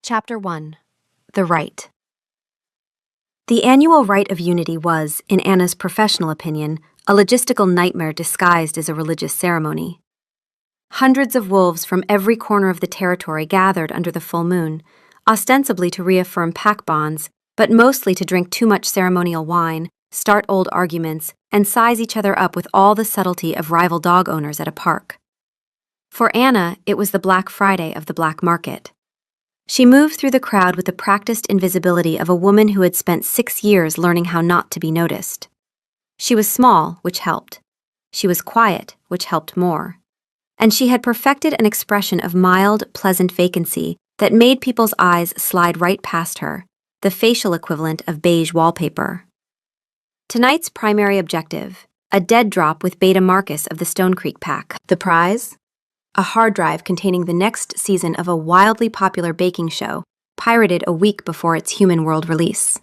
Chapter 1. The Rite. The annual Rite of Unity was, in Anna's professional opinion, a logistical nightmare disguised as a religious ceremony. Hundreds of wolves from every corner of the territory gathered under the full moon, ostensibly to reaffirm pack bonds, but mostly to drink too much ceremonial wine, start old arguments, and size each other up with all the subtlety of rival dog owners at a park. For Anna, it was the Black Friday of the black market. She moved through the crowd with the practiced invisibility of a woman who had spent 6 years learning how not to be noticed. She was small, which helped. She was quiet, which helped more. And she had perfected an expression of mild, pleasant vacancy that made people's eyes slide right past her, the facial equivalent of beige wallpaper. Tonight's primary objective, a dead drop with Beta Marcus of the Stone Creek Pack. The prize? A hard drive containing the next season of a wildly popular baking show, pirated a week before its Human World release.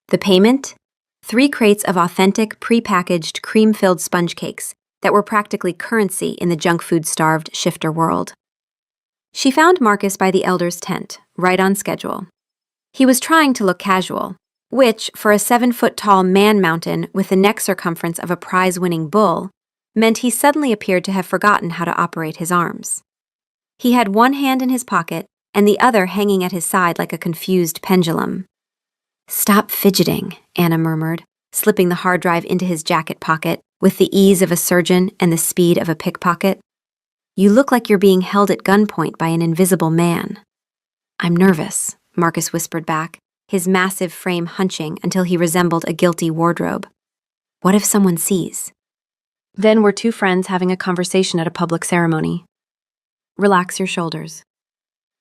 The payment? 3 crates of authentic, pre-packaged, cream-filled sponge cakes that were practically currency in the junk food-starved shifter world. She found Marcus by the Elder's tent, right on schedule. He was trying to look casual, which, for a 7-foot-tall man-mountain with the neck circumference of a prize-winning bull, meant he suddenly appeared to have forgotten how to operate his arms. He had one hand in his pocket and the other hanging at his side like a confused pendulum. "Stop fidgeting," Anna murmured, slipping the hard drive into his jacket pocket with the ease of a surgeon and the speed of a pickpocket. "You look like you're being held at gunpoint by an invisible man." "I'm nervous," Marcus whispered back, his massive frame hunching until he resembled a guilty wardrobe. "What if someone sees?" Then we're 2 friends having a conversation at a public ceremony. Relax your shoulders.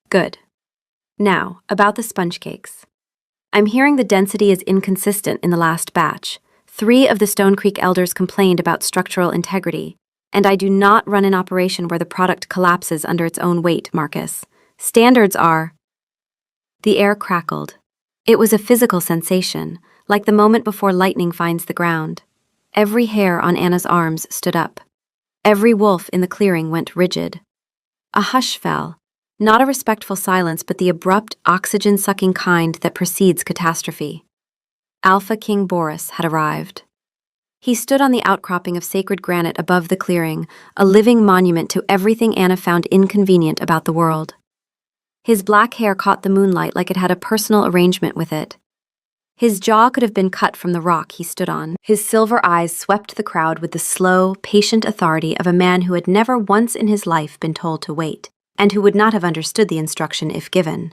Good. Now, about the sponge cakes. I'm hearing the density is inconsistent in the last batch. 3 of the Stone Creek elders complained about structural integrity, and I do not run an operation where the product collapses under its own weight, Marcus. Standards are... The air crackled. It was a physical sensation, like the moment before lightning finds the ground. Every hair on Anna's arms stood up. Every wolf in the clearing went rigid. A hush fell, not a respectful silence, but the abrupt, oxygen-sucking kind that precedes catastrophe. Alpha King Boris had arrived. He stood on the outcropping of sacred granite above the clearing, a living monument to everything Anna found inconvenient about the world. His black hair caught the moonlight like it had a personal arrangement with it. His jaw could have been cut from the rock he stood on. His silver eyes swept the crowd with the slow, patient authority of a man who had never once in his life been told to wait, and who would not have understood the instruction if given.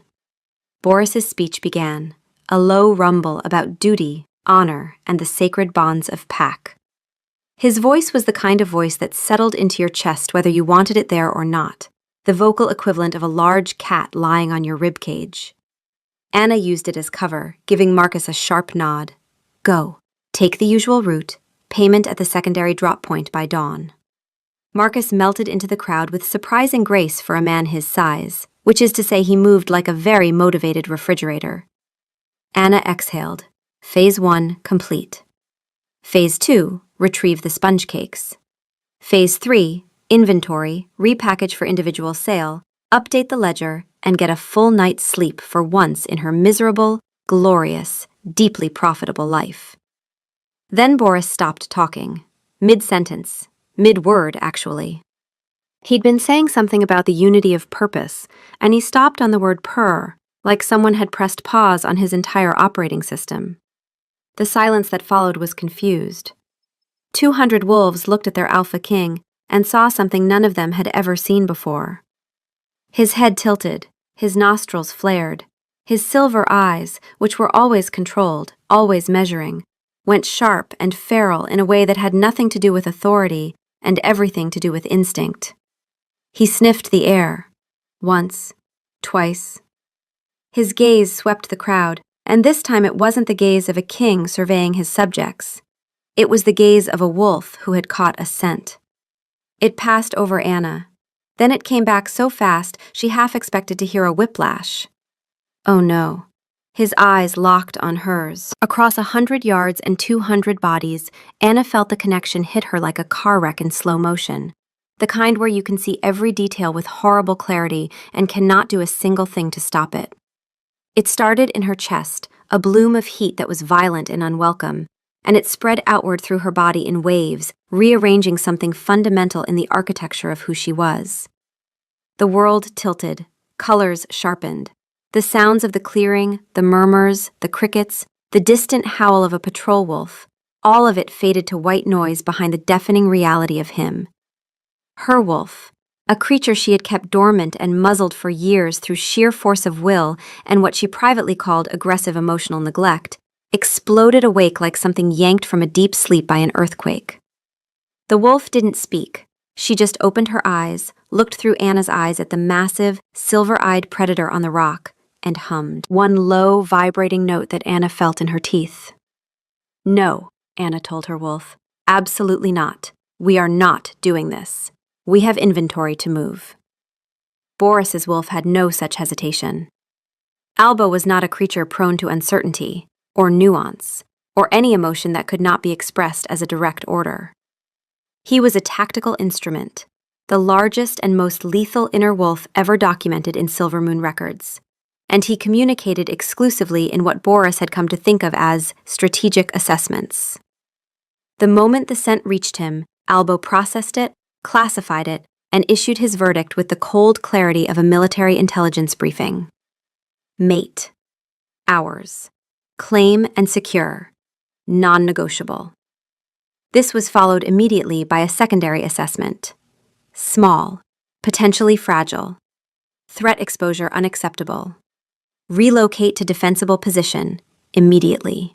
Boris's speech began, a low rumble about duty, honor, and the sacred bonds of pack. His voice was the kind of voice that settled into your chest whether you wanted it there or not, the vocal equivalent of a large cat lying on your ribcage. Anna used it as cover, giving Marcus a sharp nod. Go. Take the usual route. Payment at the secondary drop point by dawn. Marcus melted into the crowd with surprising grace for a man his size, which is to say he moved like a very motivated refrigerator. Anna exhaled. Phase 1 complete. Phase 2, retrieve the sponge cakes. Phase 3, inventory, repackage for individual sale, update the ledger, and get a full night's sleep for once in her miserable, glorious, deeply profitable life. Then Boris stopped talking, mid-sentence, mid-word, actually. He'd been saying something about the unity of purpose, and he stopped on the word purr, like someone had pressed pause on his entire operating system. The silence that followed was confused. 200 wolves looked at their alpha king and saw something none of them had ever seen before. His head tilted, his nostrils flared, his silver eyes, which were always controlled, always measuring, went sharp and feral in a way that had nothing to do with authority and everything to do with instinct. He sniffed the air, once, twice. His gaze swept the crowd, and this time it wasn't the gaze of a king surveying his subjects. It was the gaze of a wolf who had caught a scent. It passed over Anna. Then it came back so fast she half expected to hear a whiplash. Oh no. His eyes locked on hers. Across 100 yards and 200 bodies, Anna felt the connection hit her like a car wreck in slow motion. The kind where you can see every detail with horrible clarity and cannot do a single thing to stop it. It started in her chest, a bloom of heat that was violent and unwelcome, and it spread outward through her body in waves, rearranging something fundamental in the architecture of who she was. The world tilted, colors sharpened. The sounds of the clearing, the murmurs, the crickets, the distant howl of a patrol wolf, all of it faded to white noise behind the deafening reality of him. Her wolf, a creature she had kept dormant and muzzled for years through sheer force of will and what she privately called aggressive emotional neglect, exploded awake like something yanked from a deep sleep by an earthquake. The wolf didn't speak. She just opened her eyes, looked through Anna's eyes at the massive, silver-eyed predator on the rock, and hummed, one low, vibrating note that Anna felt in her teeth. "No," Anna told her wolf. "Absolutely not. We are not doing this. We have inventory to move." Boris's wolf had no such hesitation. Alba was not a creature prone to uncertainty, or nuance, or any emotion that could not be expressed as a direct order. He was a tactical instrument, the largest and most lethal inner wolf ever documented in Silver Moon records, and he communicated exclusively in what Boris had come to think of as strategic assessments. The moment the scent reached him, Albo processed it, classified it, and issued his verdict with the cold clarity of a military intelligence briefing. Mate. Ours. Claim and secure. Non-negotiable. This was followed immediately by a secondary assessment. Small. Potentially fragile. Threat exposure unacceptable. Relocate to defensible position. Immediately.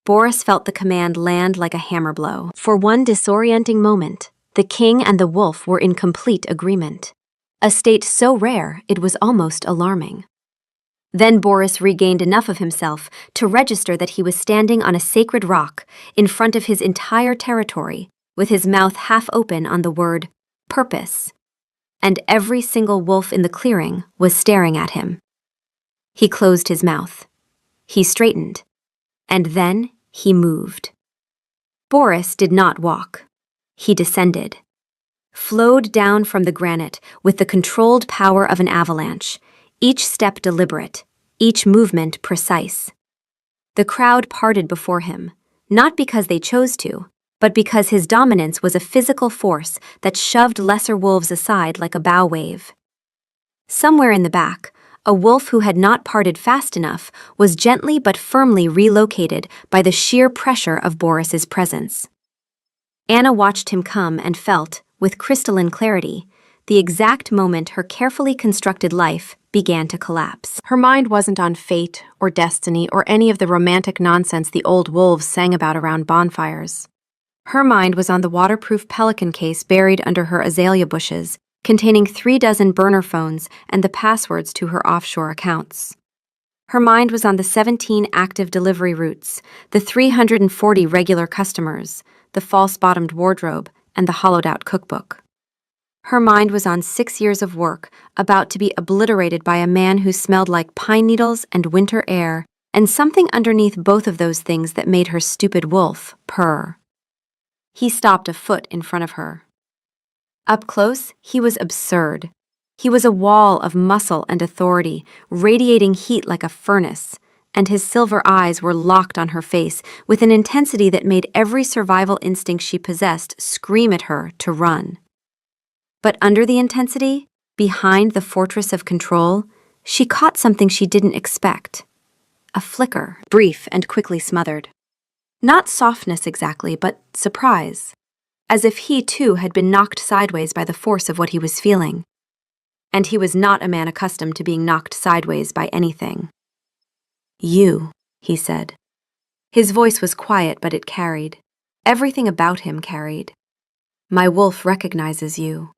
Boris felt the command land like a hammer blow. For one disorienting moment, the king and the wolf were in complete agreement. A state so rare it was almost alarming. Then Boris regained enough of himself to register that he was standing on a sacred rock in front of his entire territory, with his mouth half open on the word purpose. And every single wolf in the clearing was staring at him. He closed his mouth. He straightened. And then he moved. Boris did not walk. He descended. Flowed down from the granite with the controlled power of an avalanche, each step deliberate, each movement precise. The crowd parted before him, not because they chose to, but because his dominance was a physical force that shoved lesser wolves aside like a bow wave. Somewhere in the back, a wolf who had not parted fast enough was gently but firmly relocated by the sheer pressure of Boris's presence. Anna watched him come and felt, with crystalline clarity, the exact moment her carefully constructed life began to collapse. Her mind wasn't on fate or destiny or any of the romantic nonsense the old wolves sang about around bonfires. Her mind was on the waterproof pelican case buried under her azalea bushes, containing 36 burner phones and the passwords to her offshore accounts. Her mind was on the 17 active delivery routes, the 340 regular customers, the false-bottomed wardrobe, and the hollowed-out cookbook. Her mind was on 6 years of work, about to be obliterated by a man who smelled like pine needles and winter air, and something underneath both of those things that made her stupid wolf purr. He stopped a foot in front of her. Up close, he was absurd. He was a wall of muscle and authority, radiating heat like a furnace, and his silver eyes were locked on her face with an intensity that made every survival instinct she possessed scream at her to run. But under the intensity, behind the fortress of control, she caught something she didn't expect. A flicker, brief and quickly smothered. Not softness exactly, but surprise. As if he too had been knocked sideways by the force of what he was feeling. And he was not a man accustomed to being knocked sideways by anything. "You," he said. His voice was quiet, but it carried. Everything about him carried. "My wolf recognizes you."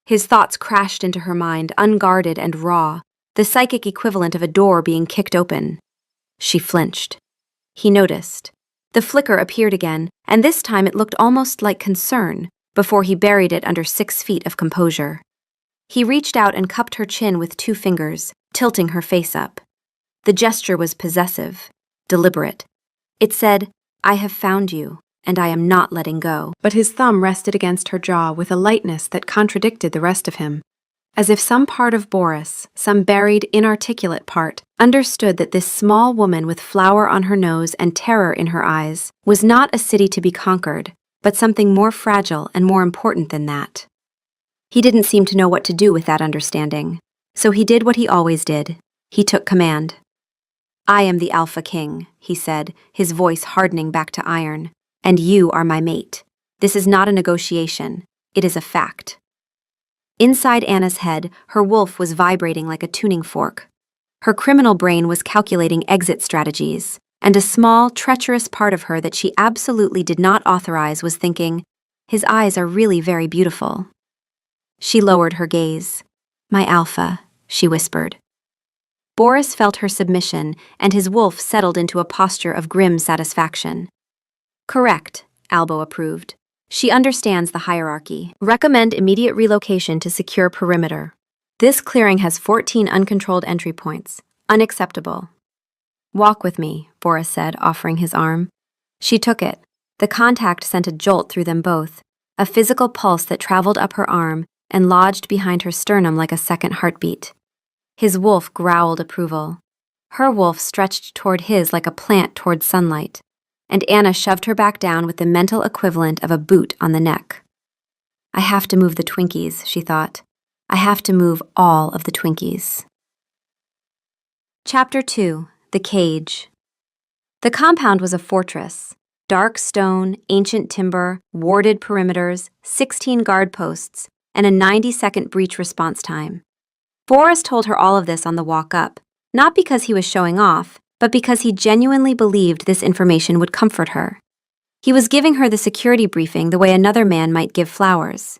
His thoughts crashed into her mind, unguarded and raw, the psychic equivalent of a door being kicked open. She flinched. He noticed. The flicker appeared again, and this time it looked almost like concern, before he buried it under 6 feet of composure. He reached out and cupped her chin with 2 fingers, tilting her face up. The gesture was possessive, deliberate. It said, "I have found you, and I am not letting go." But his thumb rested against her jaw with a lightness that contradicted the rest of him. As if some part of Boris, some buried, inarticulate part, understood that this small woman with flour on her nose and terror in her eyes was not a city to be conquered, but something more fragile and more important than that. He didn't seem to know what to do with that understanding, so he did what he always did. He took command. "I am the Alpha King," he said, his voice hardening back to iron, "and you are my mate. This is not a negotiation. It is a fact." Inside Anna's head, her wolf was vibrating like a tuning fork. Her criminal brain was calculating exit strategies, and a small, treacherous part of her that she absolutely did not authorize was thinking, "His eyes are really very beautiful." She lowered her gaze. "My Alpha," she whispered. Boris felt her submission, and his wolf settled into a posture of grim satisfaction. "Correct," Albo approved. "She understands the hierarchy. Recommend immediate relocation to secure perimeter. This clearing has 14 uncontrolled entry points. Unacceptable." "Walk with me," Boris said, offering his arm. She took it. The contact sent a jolt through them both, a physical pulse that traveled up her arm and lodged behind her sternum like a second heartbeat. His wolf growled approval. Her wolf stretched toward his like a plant toward sunlight, and Anna shoved her back down with the mental equivalent of a boot on the neck. "I have to move the Twinkies," she thought. "I have to move all of the Twinkies." Chapter 2. The Cage. The compound was a fortress. Dark stone, ancient timber, warded perimeters, 16 guard posts, and a 90-second breach response time. Boris told her all of this on the walk up, not because he was showing off, but because he genuinely believed this information would comfort her. He was giving her the security briefing the way another man might give flowers.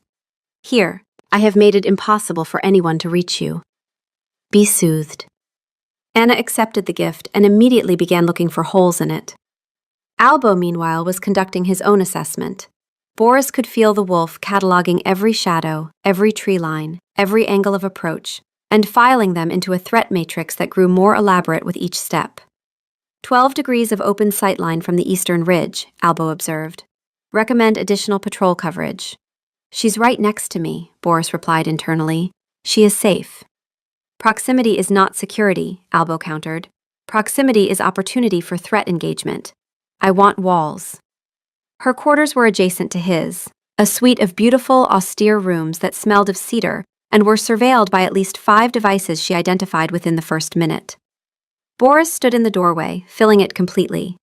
"Here, I have made it impossible for anyone to reach you. Be soothed." Anna accepted the gift and immediately began looking for holes in it. Albo, meanwhile, was conducting his own assessment. Boris could feel the wolf cataloging every shadow, every tree line, every angle of approach, and filing them into a threat matrix that grew more elaborate with each step. 12 degrees of open sightline from the eastern ridge, Albo observed. Recommend additional patrol coverage. "She's right next to me," Boris replied internally. "She is safe." "Proximity is not security," Albo countered. "Proximity is opportunity for threat engagement. I want walls." Her quarters were adjacent to his, a suite of beautiful, austere rooms that smelled of cedar and were surveilled by at least 5 devices she identified within the first minute. Boris stood in the doorway, filling it completely.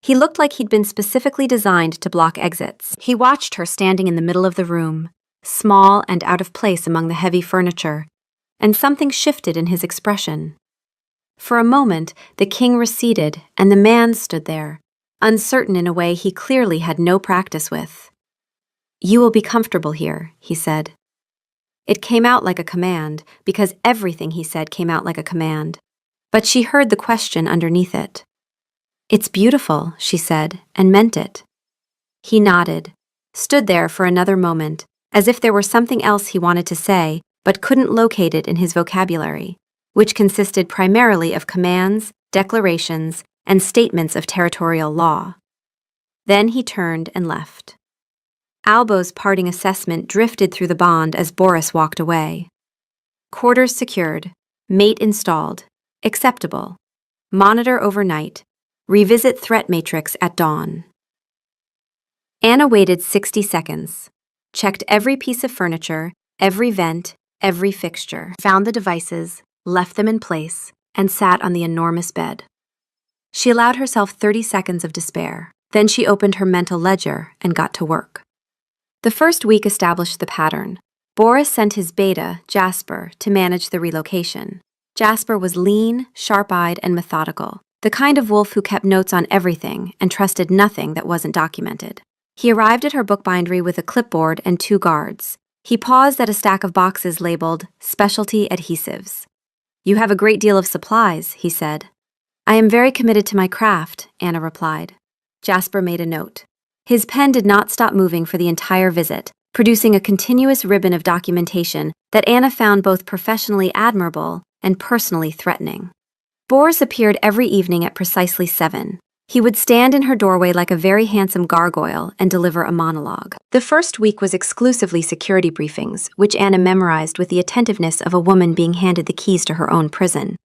He looked like he'd been specifically designed to block exits. He watched her standing in the middle of the room, small and out of place among the heavy furniture, and something shifted in his expression. For a moment, the king receded, and the man stood there, uncertain in a way he clearly had no practice with. "You will be comfortable here," he said. It came out like a command, because everything he said came out like a command. But she heard the question underneath it. "It's beautiful," she said, and meant it. He nodded, stood there for another moment, as if there were something else he wanted to say, but couldn't locate it in his vocabulary, which consisted primarily of commands, declarations, and statements of territorial law. Then he turned and left. Albo's parting assessment drifted through the bond as Boris walked away. Quarters secured, mate installed, acceptable, monitor overnight, revisit threat matrix at dawn. Anna waited 60 seconds, checked every piece of furniture, every vent, every fixture, found the devices, left them in place, and sat on the enormous bed. She allowed herself 30 seconds of despair. Then she opened her mental ledger and got to work. The first week established the pattern. Boris sent his beta, Jasper, to manage the relocation. Jasper was lean, sharp-eyed, and methodical, the kind of wolf who kept notes on everything and trusted nothing that wasn't documented. He arrived at her bookbindery with a clipboard and 2 guards. He paused at a stack of boxes labeled Specialty Adhesives. "You have a great deal of supplies," he said. "I am very committed to my craft," Anna replied. Jasper made a note. His pen did not stop moving for the entire visit, producing a continuous ribbon of documentation that Anna found both professionally admirable and personally threatening. Boris appeared every evening at precisely 7. He would stand in her doorway like a very handsome gargoyle and deliver a monologue. The first week was exclusively security briefings, which Anna memorized with the attentiveness of a woman being handed the keys to her own prison.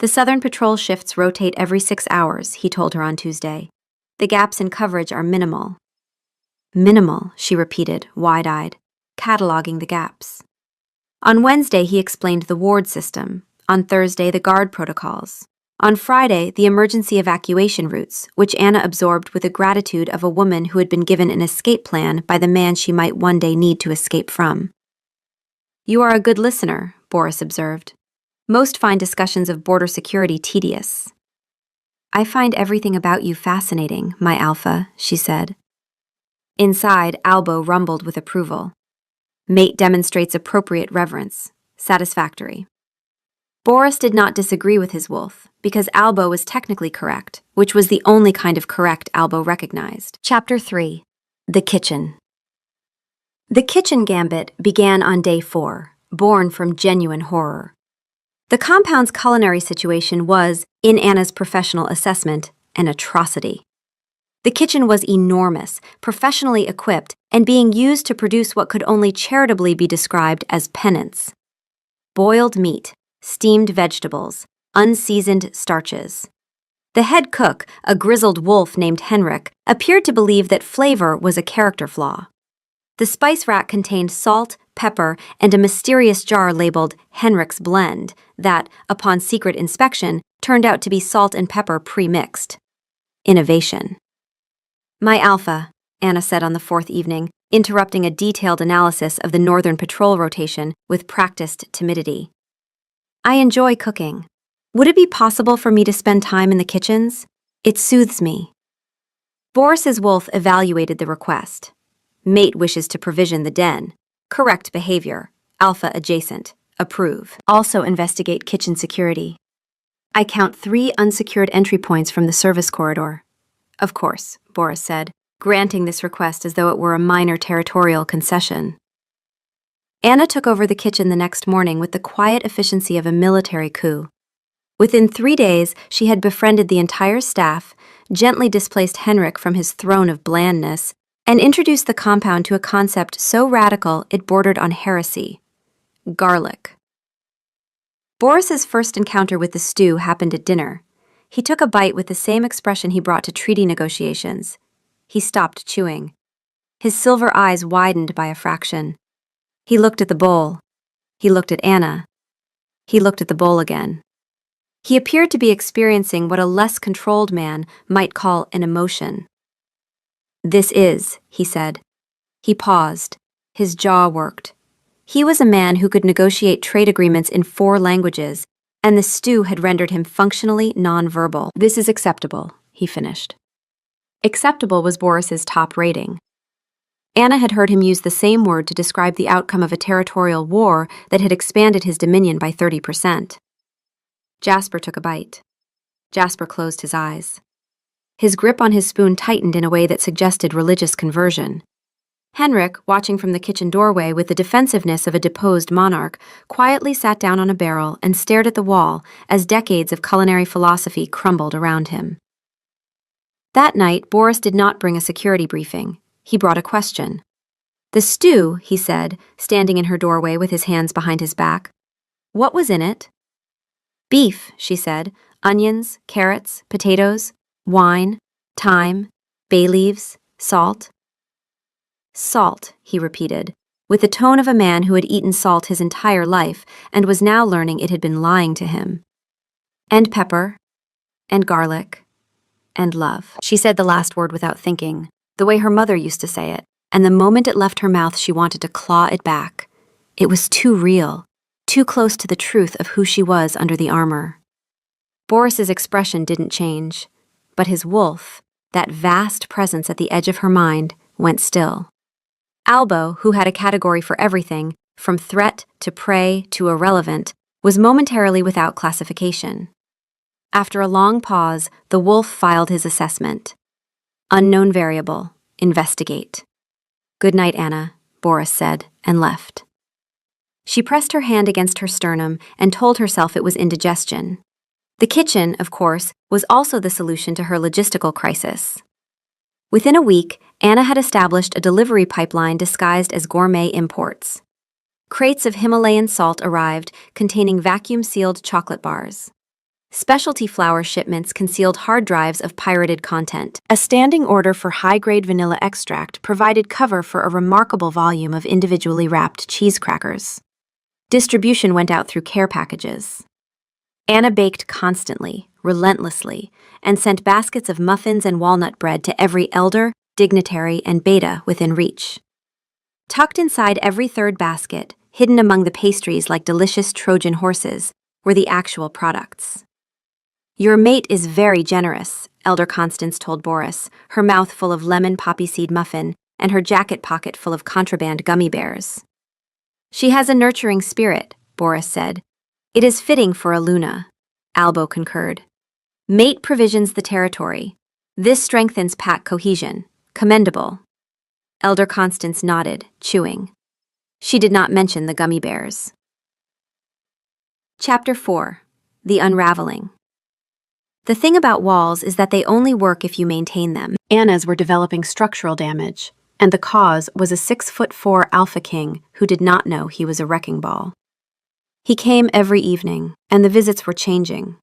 The Southern Patrol shifts rotate every 6 hours, he told her on Tuesday. The gaps in coverage are minimal. Minimal, she repeated, wide-eyed, cataloging the gaps. On Wednesday, he explained the ward system. On Thursday, the guard protocols. On Friday, the emergency evacuation routes, which Anna absorbed with the gratitude of a woman who had been given an escape plan by the man she might one day need to escape from. You are a good listener, Boris observed. Most find discussions of border security tedious. I find everything about you fascinating, my alpha, she said. Inside, Albo rumbled with approval. Mate demonstrates appropriate reverence. Satisfactory. Boris did not disagree with his wolf, because Albo was technically correct, which was the only kind of correct Albo recognized. Chapter 3. The Kitchen. The kitchen gambit began on day 4, born from genuine horror. The compound's culinary situation was, in Anna's professional assessment, an atrocity. The kitchen was enormous, professionally equipped, and being used to produce what could only charitably be described as penance. Boiled meat, steamed vegetables, unseasoned starches. The head cook, a grizzled wolf named Henrik, appeared to believe that flavor was a character flaw. The spice rack contained salt, pepper, and a mysterious jar labeled Henrik's Blend that, upon secret inspection, turned out to be salt and pepper pre-mixed. Innovation. My alpha, Anna said on the 4th evening, interrupting a detailed analysis of the Northern Patrol rotation with practiced timidity. I enjoy cooking. Would it be possible for me to spend time in the kitchens? It soothes me. Boris's wolf evaluated the request. Mate wishes to provision the den. Correct behavior. Alpha adjacent. Approve. Also investigate kitchen security. I count 3 unsecured entry points from the service corridor. Of course, Boris said, granting this request as though it were a minor territorial concession. Anna took over the kitchen the next morning with the quiet efficiency of a military coup. Within 3 days, she had befriended the entire staff, gently displaced Henrik from his throne of blandness, and introduced the compound to a concept so radical it bordered on heresy: garlic. Boris's first encounter with the stew happened at dinner. He took a bite with the same expression he brought to treaty negotiations. He stopped chewing. His silver eyes widened by a fraction. He looked at the bowl. He looked at Anna. He looked at the bowl again. He appeared to be experiencing what a less controlled man might call an emotion. This is, he said. He paused. His jaw worked. He was a man who could negotiate trade agreements in 4 languages, and the stew had rendered him functionally nonverbal. This is acceptable, he finished. Acceptable was Boris's top rating. Anna had heard him use the same word to describe the outcome of a territorial war that had expanded his dominion by 30%. Jasper took a bite. Jasper closed his eyes. His grip on his spoon tightened in a way that suggested religious conversion. Henrik, watching from the kitchen doorway with the defensiveness of a deposed monarch, quietly sat down on a barrel and stared at the wall as decades of culinary philosophy crumbled around him. That night, Boris did not bring a security briefing. He brought a question. The stew, he said, standing in her doorway with his hands behind his back. What was in it? Beef, she said, onions, carrots, potatoes, wine, thyme, bay leaves, salt. Salt, he repeated, with the tone of a man who had eaten salt his entire life and was now learning it had been lying to him. And pepper, and garlic, and love. She said the last word without thinking, the way her mother used to say it, and the moment it left her mouth she wanted to claw it back. It was too real, too close to the truth of who she was under the armor. Boris's expression didn't change, but his wolf, that vast presence at the edge of her mind, went still. Albo, who had a category for everything, from threat to prey to irrelevant, was momentarily without classification. After a long pause, the wolf filed his assessment. Unknown variable. Investigate. Good night, Anna, Boris said, and left. She pressed her hand against her sternum and told herself it was indigestion. The kitchen, of course, was also the solution to her logistical crisis. Within a week, Anna had established a delivery pipeline disguised as gourmet imports. Crates of Himalayan salt arrived, containing vacuum-sealed chocolate bars. Specialty flour shipments concealed hard drives of pirated content. A standing order for high-grade vanilla extract provided cover for a remarkable volume of individually wrapped cheese crackers. Distribution went out through care packages. Anna baked constantly, relentlessly, and sent baskets of muffins and walnut bread to every elder, dignitary, and beta within reach. Tucked inside every third basket, hidden among the pastries like delicious Trojan horses, were the actual products. "Your mate is very generous," Elder Constance told Boris, her mouth full of lemon poppy seed muffin and her jacket pocket full of contraband gummy bears. "She has a nurturing spirit," Boris said. "It is fitting for a Luna," Albo concurred. "Mate provisions the territory. This strengthens pack cohesion. Commendable." Elder Constance nodded, chewing. She did not mention the gummy bears. Chapter 4. The Unraveling. The thing about walls is that they only work if you maintain them. Anna's were developing structural damage, and the cause was a 6'4" alpha king who did not know he was a wrecking ball. He came every evening, and the visits were changing.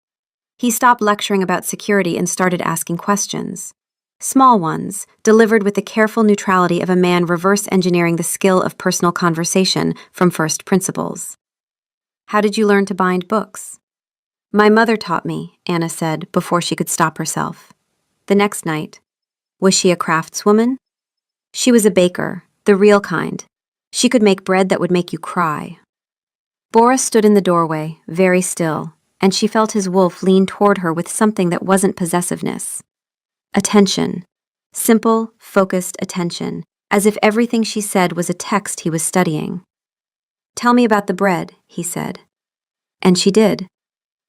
He stopped lecturing about security and started asking questions. Small ones, delivered with the careful neutrality of a man reverse engineering the skill of personal conversation from first principles. "How did you learn to bind books?" "My mother taught me," Anna said before she could stop herself. The next night, "Was she a craftswoman?" "She was a baker, the real kind. She could make bread that would make you cry." Boris stood in the doorway, very still, and she felt his wolf lean toward her with something that wasn't possessiveness. Attention. Simple, focused attention, as if everything she said was a text he was studying. "Tell me about the bread," he said. And she did.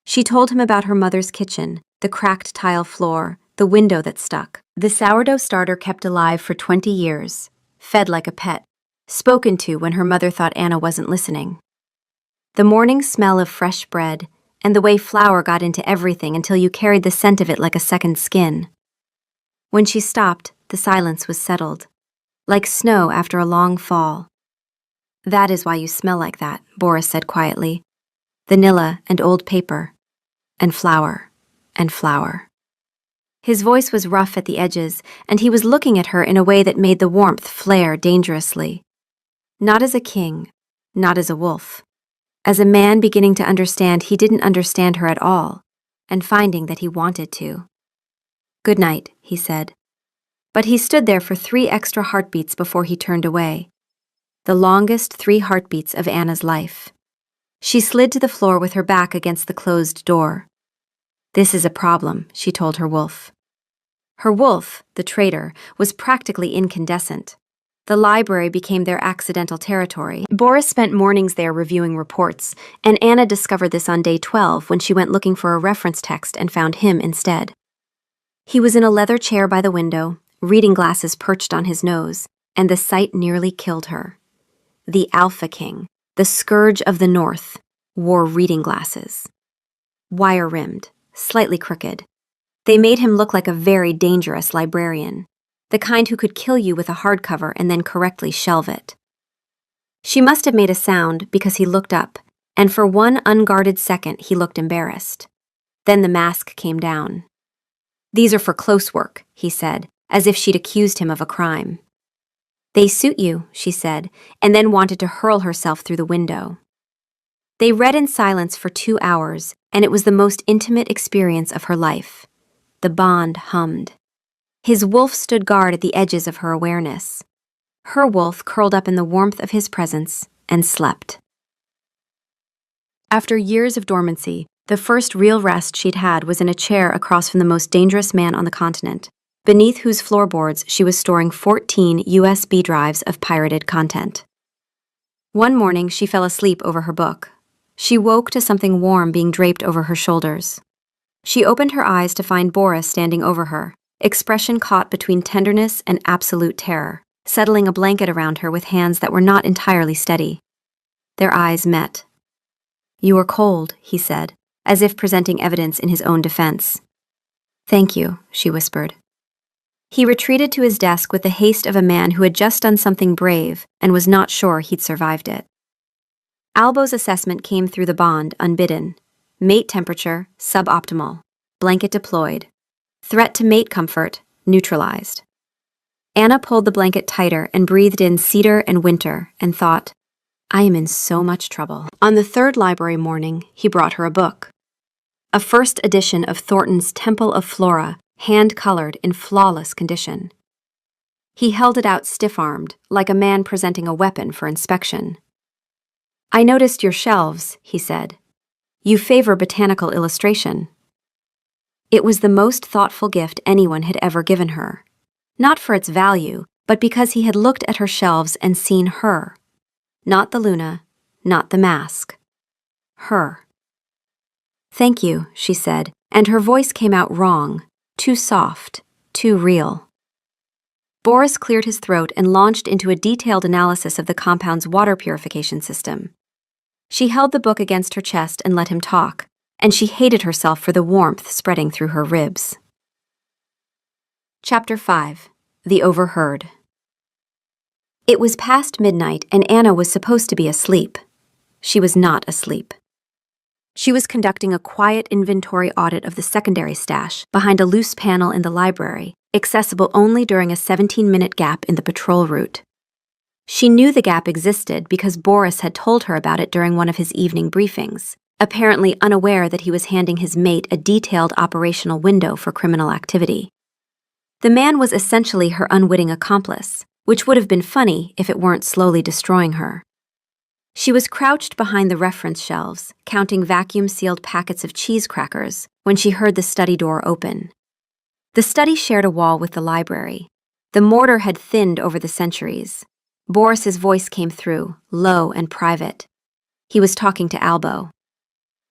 She told him about her mother's kitchen, the cracked tile floor, the window that stuck. The sourdough starter kept alive for 20 years, fed like a pet, spoken to when her mother thought Anna wasn't listening. The morning smell of fresh bread, and the way flour got into everything until you carried the scent of it like a second skin. When she stopped, the silence was settled, like snow after a long fall. "That is why you smell like that," Boris said quietly. "Vanilla and old paper, and flour, and flour." His voice was rough at the edges, and he was looking at her in a way that made the warmth flare dangerously. Not as a king, not as a wolf. As a man beginning to understand he didn't understand her at all, and finding that he wanted to. "Good night," he said. But he stood there for 3 extra heartbeats before he turned away. The longest 3 heartbeats of Anna's life. She slid to the floor with her back against the closed door. "This is a problem," she told her wolf. Her wolf, the traitor, was practically incandescent. The library became their accidental territory. Boris spent mornings there reviewing reports, and Anna discovered this on day 12 when she went looking for a reference text and found him instead. He was in a leather chair by the window, reading glasses perched on his nose, and the sight nearly killed her. The Alpha King, the scourge of the North, wore reading glasses. Wire-rimmed, slightly crooked. They made him look like a very dangerous librarian, the kind who could kill you with a hardcover and then correctly shelve it. She must have made a sound because he looked up, and for one unguarded second he looked embarrassed. Then the mask came down. "These are for close work," he said, as if she'd accused him of a crime. "They suit you," she said, and then wanted to hurl herself through the window. They read in silence for 2 hours, and it was the most intimate experience of her life. The bond hummed. His wolf stood guard at the edges of her awareness. Her wolf curled up in the warmth of his presence and slept. After years of dormancy, the first real rest she'd had was in a chair across from the most dangerous man on the continent, beneath whose floorboards she was storing 14 USB drives of pirated content. One morning, she fell asleep over her book. She woke to something warm being draped over her shoulders. She opened her eyes to find Boris standing over her, expression caught between tenderness and absolute terror, settling a blanket around her with hands that were not entirely steady. Their eyes met. "You are cold," he said. as if presenting evidence in his own defense. "Thank you," she whispered. He retreated to his desk with the haste of a man who had just done something brave and was not sure he'd survived it. Albo's assessment came through the bond, unbidden. Mate temperature, suboptimal. Blanket deployed. Threat to mate comfort, neutralized. Anna pulled the blanket tighter and breathed in cedar and winter and thought, I am in so much trouble. On the third library morning, he brought her a book. A first edition of Thornton's Temple of Flora, hand-colored in flawless condition. He held it out stiff-armed, like a man presenting a weapon for inspection. "I noticed your shelves," he said. "You favor botanical illustration." It was the most thoughtful gift anyone had ever given her. Not for its value, but because he had looked at her shelves and seen her. Not the Luna, not the mask. Her. "Thank you," she said, and her voice came out wrong, too soft, too real. Boris cleared his throat and launched into a detailed analysis of the compound's water purification system. She held the book against her chest and let him talk, and she hated herself for the warmth spreading through her ribs. Chapter 5. The Overheard. It was past midnight and Anna was supposed to be asleep. She was not asleep. She was conducting a quiet inventory audit of the secondary stash behind a loose panel in the library, accessible only during a 17-minute gap in the patrol route. She knew the gap existed because Boris had told her about it during one of his evening briefings, apparently unaware that he was handing his mate a detailed operational window for criminal activity. The man was essentially her unwitting accomplice, which would have been funny if it weren't slowly destroying her. She was crouched behind the reference shelves, counting vacuum-sealed packets of cheese crackers, when she heard the study door open. The study shared a wall with the library. The mortar had thinned over the centuries. Boris's voice came through, low and private. He was talking to Albo.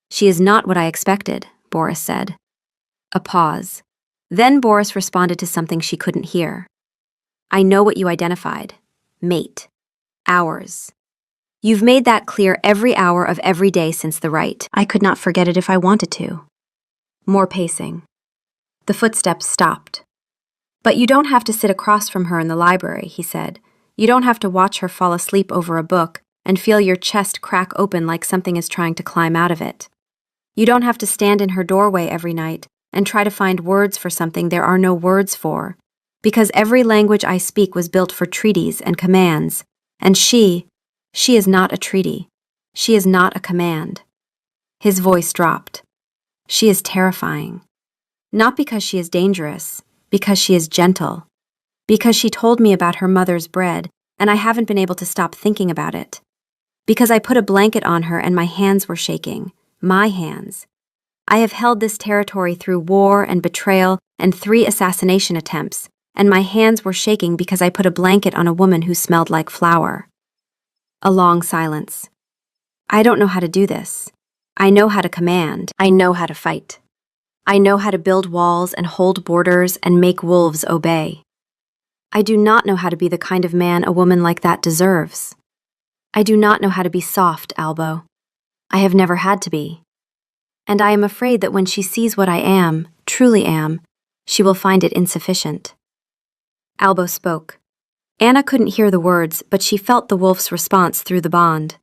"She is not what I expected," Boris said. A pause. Then Boris responded to something she couldn't hear. "I know what you identified. Mate. Hours. You've made that clear every hour of every day since the right. I could not forget it if I wanted to." More pacing. The footsteps stopped. "But you don't have to sit across from her in the library," he said. "You don't have to watch her fall asleep over a book and feel your chest crack open like something is trying to climb out of it. You don't have to stand in her doorway every night and try to find words for something there are no words for, because every language I speak was built for treaties and commands, and she is not a treaty. She is not a command." His voice dropped. "She is terrifying. Not because she is dangerous, because she is gentle. Because she told me about her mother's bread, and I haven't been able to stop thinking about it. Because I put a blanket on her and my hands were shaking. My hands. I have held this territory through war and betrayal and 3 assassination attempts, and my hands were shaking because I put a blanket on a woman who smelled like flour." A long silence. "I don't know how to do this. I know how to command. I know how to fight. I know how to build walls and hold borders and make wolves obey. I do not know how to be the kind of man a woman like that deserves. I do not know how to be soft, Albo. I have never had to be. And I am afraid that when she sees what I am, truly am, she will find it insufficient." Albo spoke. Anna couldn't hear the words, but she felt the wolf's response through the bond.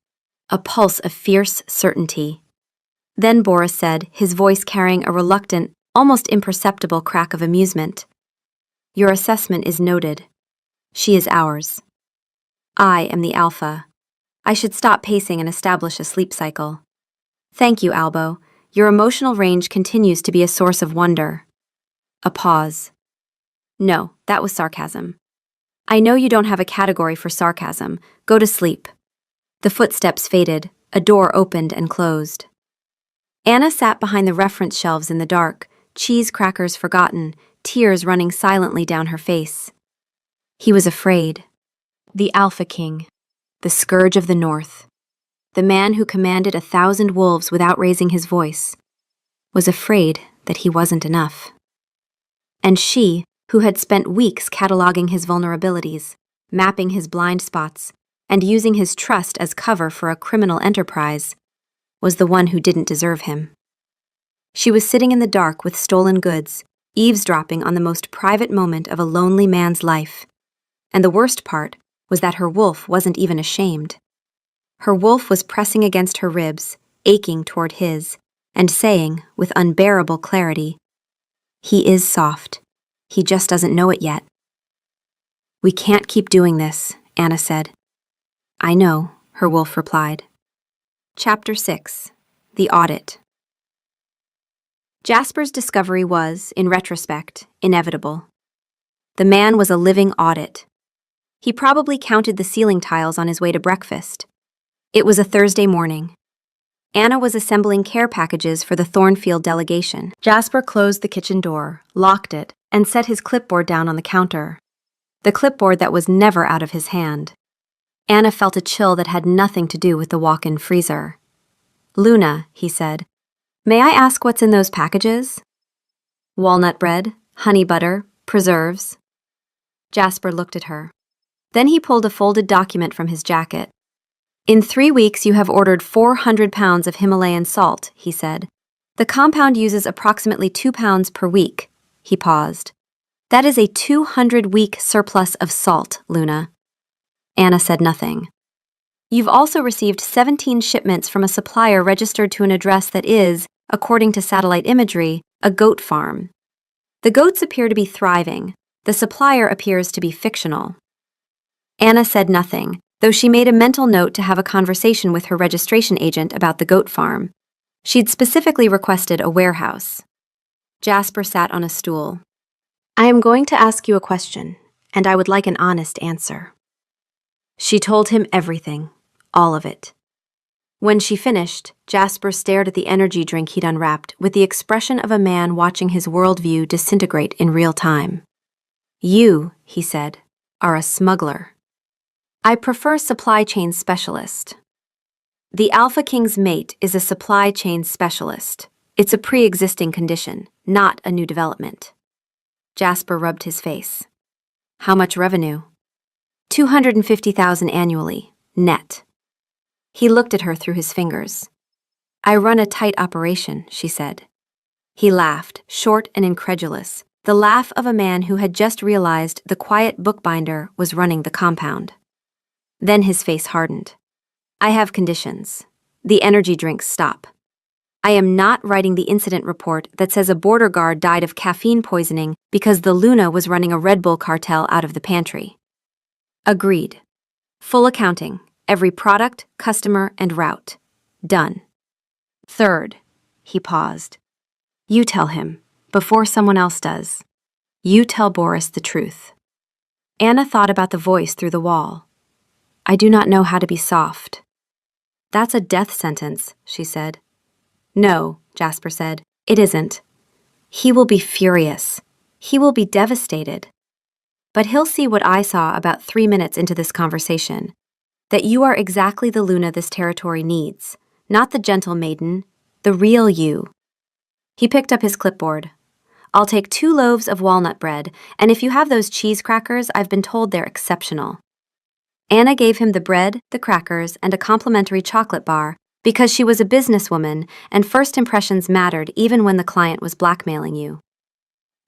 A pulse of fierce certainty. Then Boris said, his voice carrying a reluctant, almost imperceptible crack of amusement. "Your assessment is noted. She is ours. I am the alpha. I should stop pacing and establish a sleep cycle. Thank you, Albo. Your emotional range continues to be a source of wonder." A pause. "No, that was sarcasm. I know you don't have a category for sarcasm. Go to sleep." The footsteps faded. A door opened and closed. Anna sat behind the reference shelves in the dark, cheese crackers forgotten, tears running silently down her face. He was afraid. The Alpha King. The scourge of the North. The man who commanded 1,000 wolves without raising his voice. Was afraid that he wasn't enough. And she, who had spent weeks cataloging his vulnerabilities, mapping his blind spots, and using his trust as cover for a criminal enterprise, was the one who didn't deserve him. She was sitting in the dark with stolen goods, eavesdropping on the most private moment of a lonely man's life. And the worst part was that her wolf wasn't even ashamed. Her wolf was pressing against her ribs, aching toward his, and saying, with unbearable clarity, "He is soft. He just doesn't know it yet." "We can't keep doing this," Anna said. "I know," her wolf replied. Chapter 6. The Audit. Jasper's discovery was, in retrospect, inevitable. The man was a living audit. He probably counted the ceiling tiles on his way to breakfast. It was a Thursday morning. Anna was assembling care packages for the Thornfield delegation. Jasper closed the kitchen door, locked it, and set his clipboard down on the counter. The clipboard that was never out of his hand. Anna felt a chill that had nothing to do with the walk-in freezer. "Luna," he said, "may I ask what's in those packages?" "Walnut bread, honey butter, preserves." Jasper looked at her. Then he pulled a folded document from his jacket. "In 3 weeks you have ordered 400 pounds of Himalayan salt," he said. "The compound uses approximately 2 pounds per week." He paused. "That is a 200-week surplus of salt, Luna." Anna said nothing. "You've also received 17 shipments from a supplier registered to an address that is, according to satellite imagery, a goat farm. The goats appear to be thriving. The supplier appears to be fictional." Anna said nothing, though she made a mental note to have a conversation with her registration agent about the goat farm. She'd specifically requested a warehouse. Jasper sat on a stool. "I am going to ask you a question, and I would like an honest answer." She told him everything, all of it. When she finished, Jasper stared at the energy drink he'd unwrapped with the expression of a man watching his worldview disintegrate in real time. "You," he said, "are a smuggler." "I prefer supply chain specialist." The Alpha King's mate is a supply chain specialist. It's a pre-existing condition, not a new development. Jasper rubbed his face. "How much revenue?" 250,000 annually, net. He looked at her through his fingers. "I run a tight operation," she said. He laughed, short and incredulous, the laugh of a man who had just realized the quiet bookbinder was running the compound. Then his face hardened. "I have conditions. The energy drinks stop. I am not writing the incident report that says a border guard died of caffeine poisoning because the Luna was running a Red Bull cartel out of the pantry." Agreed. Full accounting, every product, customer, and route. Done. Third, he paused. You tell him, before someone else does. You tell Boris the truth. Anna thought about the voice through the wall. "I do not know how to be soft." "That's a death sentence," she said. "No," Jasper said, "it isn't. He will be furious. He will be devastated. But he'll see what I saw about 3 minutes into this conversation. That you are exactly the Luna this territory needs, not the gentle maiden, the real you." He picked up his clipboard. "I'll take 2 loaves of walnut bread, and if you have those cheese crackers, I've been told they're exceptional." Anna gave him the bread, the crackers, and a complimentary chocolate bar because she was a businesswoman and first impressions mattered even when the client was blackmailing you.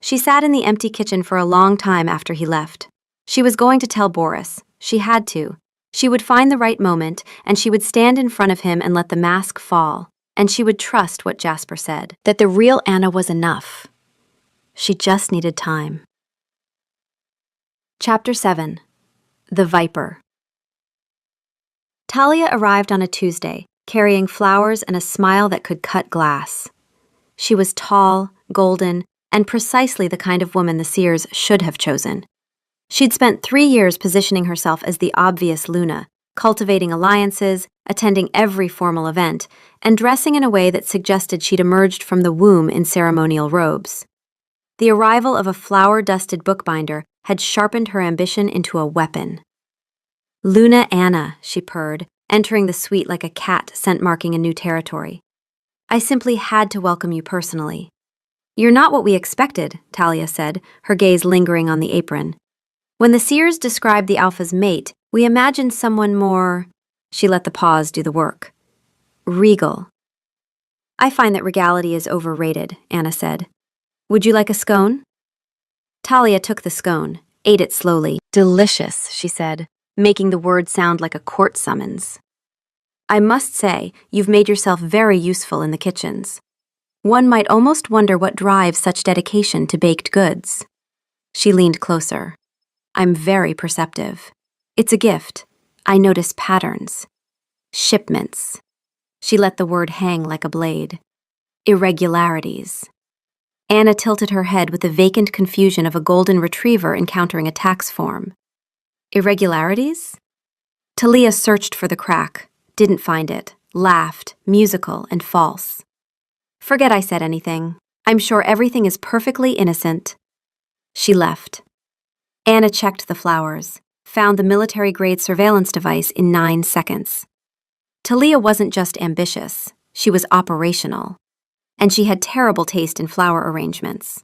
She sat in the empty kitchen for a long time after he left. She was going to tell Boris. She had to. She would find the right moment, and she would stand in front of him and let the mask fall, and she would trust what Jasper said, that the real Anna was enough. She just needed time. Chapter 7. The Viper. Talia arrived on a Tuesday, carrying flowers and a smile that could cut glass. She was tall, golden, and precisely the kind of woman the Sears should have chosen. She'd spent 3 years positioning herself as the obvious Luna, cultivating alliances, attending every formal event, and dressing in a way that suggested she'd emerged from the womb in ceremonial robes. The arrival of a flower-dusted bookbinder had sharpened her ambition into a weapon. "Luna Anna," she purred, entering the suite like a cat scent marking a new territory. "I simply had to welcome you personally." "You're not what we expected," Talia said, her gaze lingering on the apron. "When the Sears described the Alpha's mate, we imagined someone more—" She let the pause do the work. "Regal." I find that regality is overrated, Anna said. Would you like a scone? Talia took the scone, ate it slowly. Delicious, she said, making the word sound like a court summons. I must say, you've made yourself very useful in the kitchens. One might almost wonder what drives such dedication to baked goods. She leaned closer. I'm very perceptive. It's a gift. I notice patterns. Shipments. She let the word hang like a blade. Irregularities. Anna tilted her head with the vacant confusion of a golden retriever encountering a tax form. Irregularities? Talia searched for the crack, didn't find it, laughed, musical and false. Forget I said anything. I'm sure everything is perfectly innocent. She left. Anna checked the flowers, found the military-grade surveillance device in 9 seconds. Talia wasn't just ambitious, she was operational. And she had terrible taste in flower arrangements.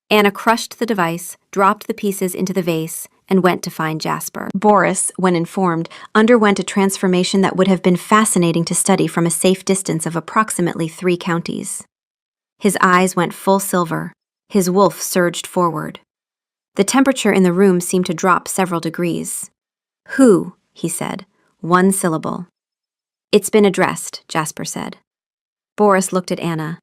Anna crushed the device, dropped the pieces into the vase, and went to find Jasper. Boris, when informed, underwent a transformation that would have been fascinating to study from a safe distance of approximately 3 counties. His eyes went full silver. His wolf surged forward. The temperature in the room seemed to drop several degrees. Who? He said. 1 syllable. It's been addressed, Jasper said. Boris looked at Anna.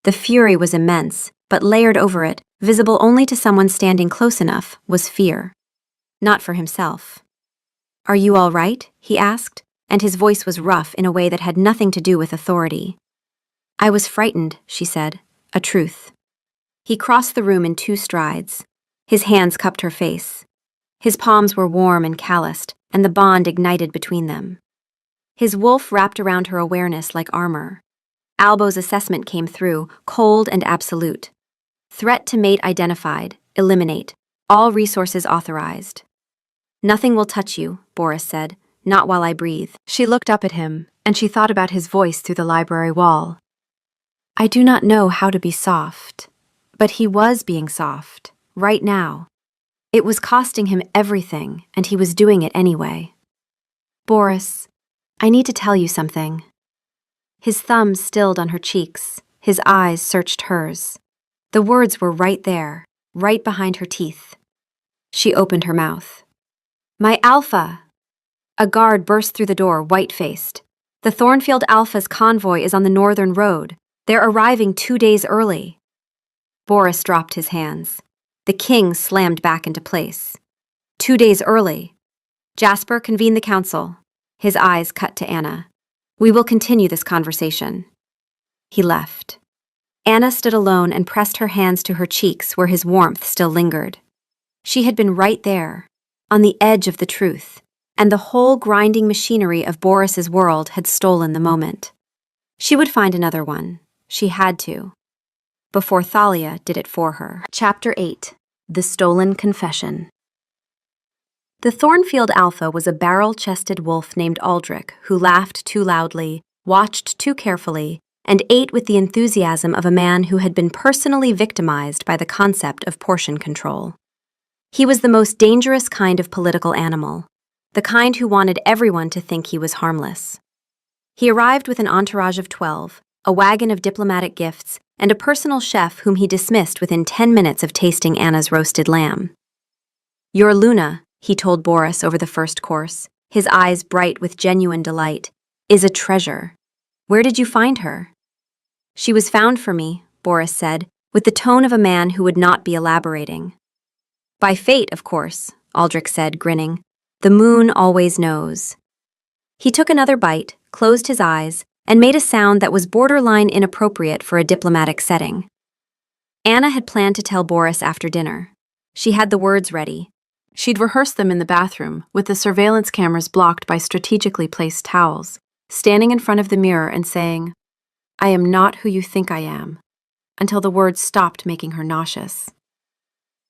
The fury was immense, but layered over it, visible only to someone standing close enough, was fear. Not for himself. Are you all right? He asked, and his voice was rough in a way that had nothing to do with authority. I was frightened, she said, a truth. He crossed the room in 2 strides. His hands cupped her face. His palms were warm and calloused, and the bond ignited between them. His wolf wrapped around her awareness like armor. Albo's assessment came through, cold and absolute. Threat to mate identified, eliminate, all resources authorized. Nothing will touch you, Boris said, not while I breathe. She looked up at him, and she thought about his voice through the library wall. I do not know how to be soft, but he was being soft, right now. It was costing him everything, and he was doing it anyway. Boris, I need to tell you something. His thumbs stilled on her cheeks, his eyes searched hers. The words were right there, right behind her teeth. She opened her mouth. My Alpha! A guard burst through the door, white-faced. The Thornfield Alpha's convoy is on the northern road. They're arriving 2 days early. Boris dropped his hands. The king slammed back into place. 2 days early. Jasper, convene the council. His eyes cut to Anna. We will continue this conversation. He left. Anna stood alone and pressed her hands to her cheeks where his warmth still lingered. She had been right there, on the edge of the truth, and the whole grinding machinery of Boris's world had stolen the moment. She would find another one. She had to. Before Thalia did it for her. Chapter 8. The Stolen Confession. The Thornfield Alpha was a barrel-chested wolf named Aldrich who laughed too loudly, watched too carefully, and ate with the enthusiasm of a man who had been personally victimized by the concept of portion control. He was the most dangerous kind of political animal, the kind who wanted everyone to think he was harmless. He arrived with an entourage of 12, a wagon of diplomatic gifts, and a personal chef whom he dismissed within 10 minutes of tasting Anna's roasted lamb. Your Luna, he told Boris over the first course, his eyes bright with genuine delight, is a treasure. Where did you find her? She was found for me, Boris said, with the tone of a man who would not be elaborating. By fate, of course, Aldrich said, grinning. The moon always knows. He took another bite, closed his eyes, and made a sound that was borderline inappropriate for a diplomatic setting. Anna had planned to tell Boris after dinner. She had the words ready. She'd rehearsed them in the bathroom, with the surveillance cameras blocked by strategically placed towels, standing in front of the mirror and saying, I am not who you think I am, until the words stopped making her nauseous.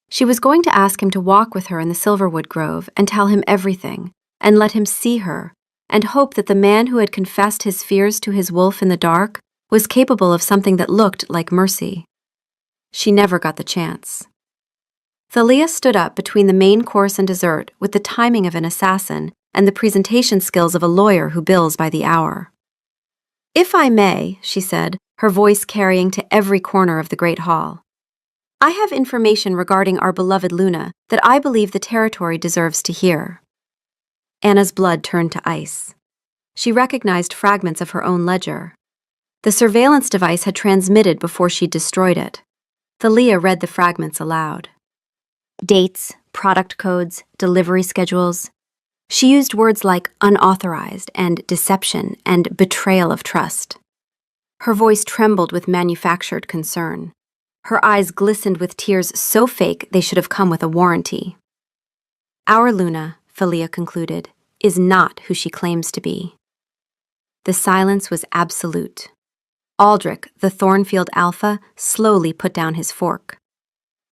She was going to ask him to walk with her in the Silverwood Grove and tell him everything, and let him see her, and hope that the man who had confessed his fears to his wolf in the dark was capable of something that looked like mercy. She never got the chance. Thalia stood up between the main course and dessert with the timing of an assassin and the presentation skills of a lawyer who bills by the hour. If I may, she said, her voice carrying to every corner of the great hall. "I have information regarding our beloved Luna that I believe the territory deserves to hear." Anna's blood turned to ice. She recognized fragments of her own ledger. The surveillance device had transmitted before she destroyed it. Thalia read the fragments aloud. Dates, product codes, delivery schedules. She used words like unauthorized and deception and betrayal of trust. Her voice trembled with manufactured concern. Her eyes glistened with tears so fake they should have come with a warranty. "Our Luna," Thalia concluded, "is not who she claims to be." The silence was absolute. Aldrich, the Thornfield Alpha, slowly put down his fork.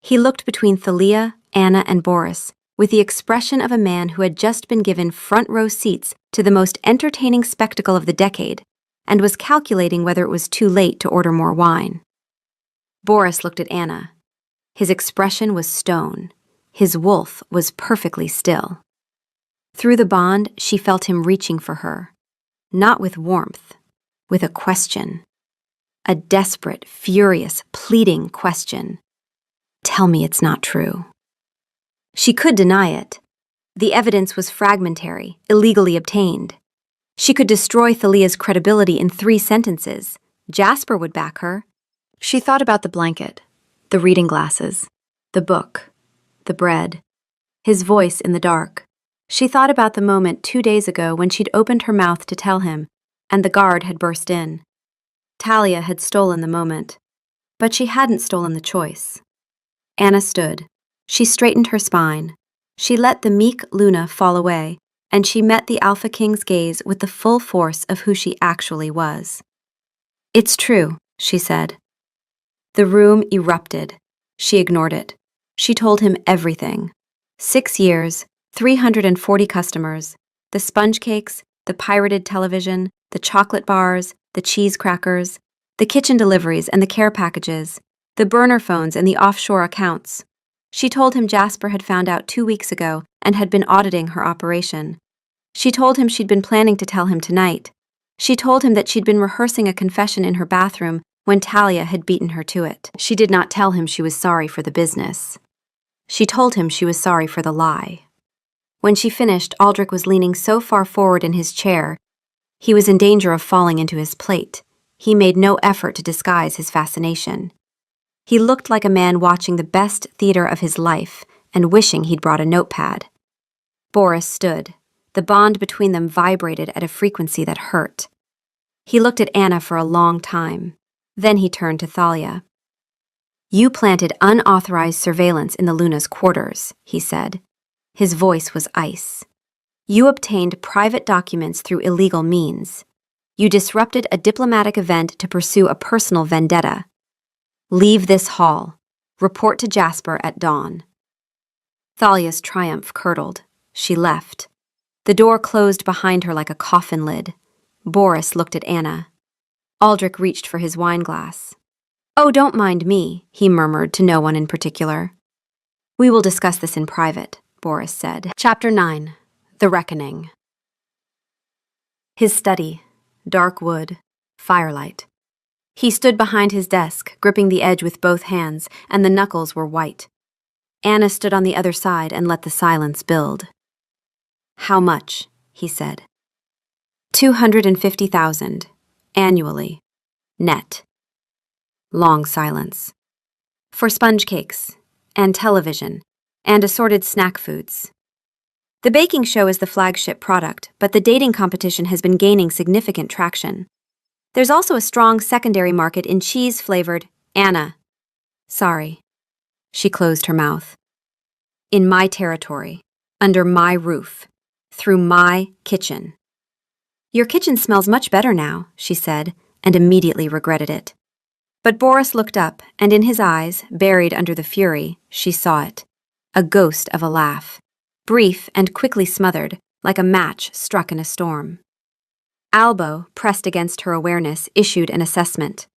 He looked between Thalia, Anna, and Boris with the expression of a man who had just been given front-row seats to the most entertaining spectacle of the decade and was calculating whether it was too late to order more wine. Boris looked at Anna. His expression was stone. His wolf was perfectly still. Through the bond, she felt him reaching for her, not with warmth, with a question. A desperate, furious, pleading question. "Tell me it's not true." She could deny it. The evidence was fragmentary, illegally obtained. She could destroy Thalia's credibility in 3 sentences. Jasper would back her. She thought about the blanket, the reading glasses, the book, the bread, his voice in the dark. She thought about the moment 2 days ago when she'd opened her mouth to tell him, and the guard had burst in. Talia had stolen the moment, but she hadn't stolen the choice. Anna stood. She straightened her spine. She let the meek Luna fall away, and she met the Alpha King's gaze with the full force of who she actually was. "It's true," she said. The room erupted. She ignored it. She told him everything. 6 years, 340 customers, the sponge cakes, the pirated television, the chocolate bars, the cheese crackers, the kitchen deliveries and the care packages, the burner phones and the offshore accounts. She told him Jasper had found out 2 weeks ago and had been auditing her operation. She told him she'd been planning to tell him tonight. She told him that she'd been rehearsing a confession in her bathroom when Talia had beaten her to it. She did not tell him she was sorry for the business. She told him she was sorry for the lie. When she finished, Aldrich was leaning so far forward in his chair, he was in danger of falling into his plate. He made no effort to disguise his fascination. He looked like a man watching the best theater of his life and wishing he'd brought a notepad. Boris stood. The bond between them vibrated at a frequency that hurt. He looked at Anna for a long time. Then he turned to Thalia. "You planted unauthorized surveillance in the Luna's quarters," he said. His voice was ice. "You obtained private documents through illegal means. You disrupted a diplomatic event to pursue a personal vendetta. Leave this hall. Report to Jasper at dawn." Thalia's triumph curdled. She left. The door closed behind her like a coffin lid. Boris looked at Anna. Aldrich reached for his wine glass. "Oh, don't mind me," he murmured to no one in particular. "We will discuss this in private," Boris said. Chapter 9. The Reckoning. His study. Dark wood. Firelight. He stood behind his desk, gripping the edge with both hands, and the knuckles were white. Anna stood on the other side and let the silence build. "How much?" he said. 250,000, annually, net." Long silence. "For sponge cakes, and television, and assorted snack foods. The baking show is the flagship product, but the dating competition has been gaining significant traction. There's also a strong secondary market in cheese-flavored Anna. Sorry." She closed her mouth. "In my territory, under my roof, through my kitchen." "Your kitchen smells much better now," she said, and immediately regretted it. But Boris looked up, and in his eyes, buried under the fury, she saw it. A ghost of a laugh. Brief and quickly smothered, like a match struck in a storm. Albo, pressed against her awareness, issued an assessment.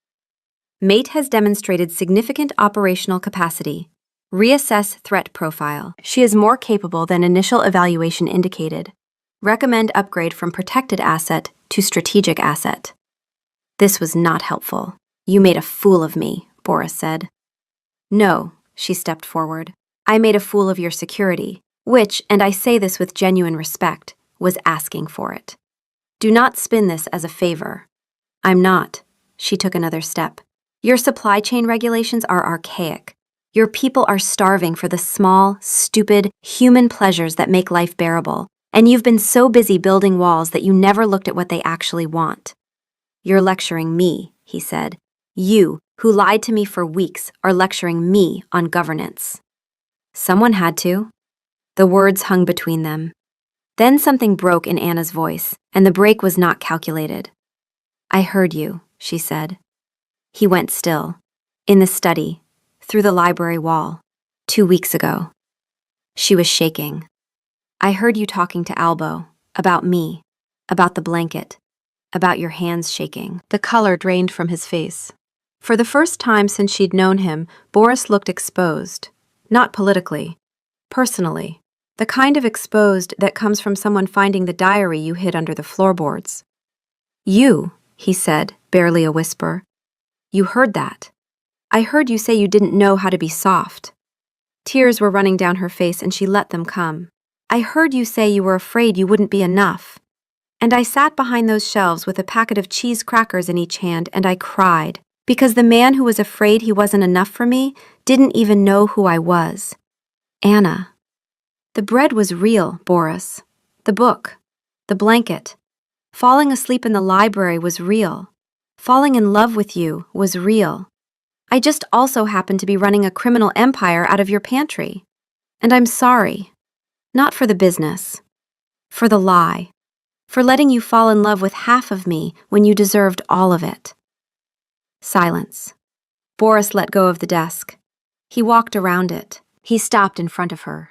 "Mate has demonstrated significant operational capacity. Reassess threat profile. She is more capable than initial evaluation indicated. Recommend upgrade from protected asset to strategic asset." This was not helpful. You made a fool of me, Boris said. No, she stepped forward. I made a fool of your security, which, and I say this with genuine respect, was asking for it. Do not spin this as a favor. I'm not. She took another step. Your supply chain regulations are archaic. Your people are starving for the small, stupid, human pleasures that make life bearable, and you've been so busy building walls that you never looked at what they actually want. You're lecturing me, he said. You, who lied to me for weeks, are lecturing me on governance. Someone had to. The words hung between them. Then something broke in Anna's voice, and the break was not calculated. I heard you, she said. He went still. In the study, through the library wall, 2 weeks ago. She was shaking. I heard you talking to Albo, about me, about the blanket, about your hands shaking. The color drained from his face. For the first time since she'd known him, Boris looked exposed. Not politically, personally. The kind of exposed that comes from someone finding the diary you hid under the floorboards. You, he said, barely a whisper. You heard that. I heard you say you didn't know how to be soft. Tears were running down her face and she let them come. I heard you say you were afraid you wouldn't be enough. And I sat behind those shelves with a packet of cheese crackers in each hand and I cried, because the man who was afraid he wasn't enough for me didn't even know who I was. Anna. The bread was real, Boris. The book. The blanket. Falling asleep in the library was real. Falling in love with you was real. I just also happened to be running a criminal empire out of your pantry. And I'm sorry. Not for the business. For the lie. For letting you fall in love with half of me when you deserved all of it. Silence. Boris let go of the desk. He walked around it. He stopped in front of her.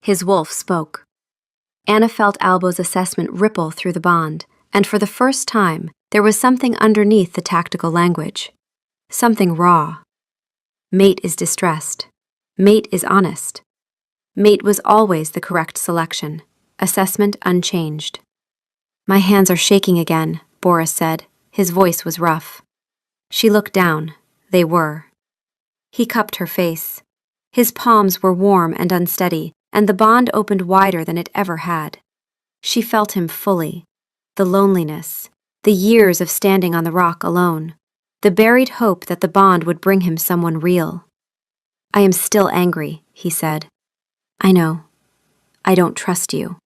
His wolf spoke. Anna felt Albo's assessment ripple through the bond, and for the first time, there was something underneath the tactical language. Something raw. Mate is distressed. Mate is honest. Mate was always the correct selection. Assessment unchanged. My hands are shaking again, Boris said. His voice was rough. She looked down. They were. He cupped her face. His palms were warm and unsteady, and the bond opened wider than it ever had. She felt him fully. The loneliness, the years of standing on the rock alone, the buried hope that the bond would bring him someone real. I am still angry, he said. I know. I don't trust you.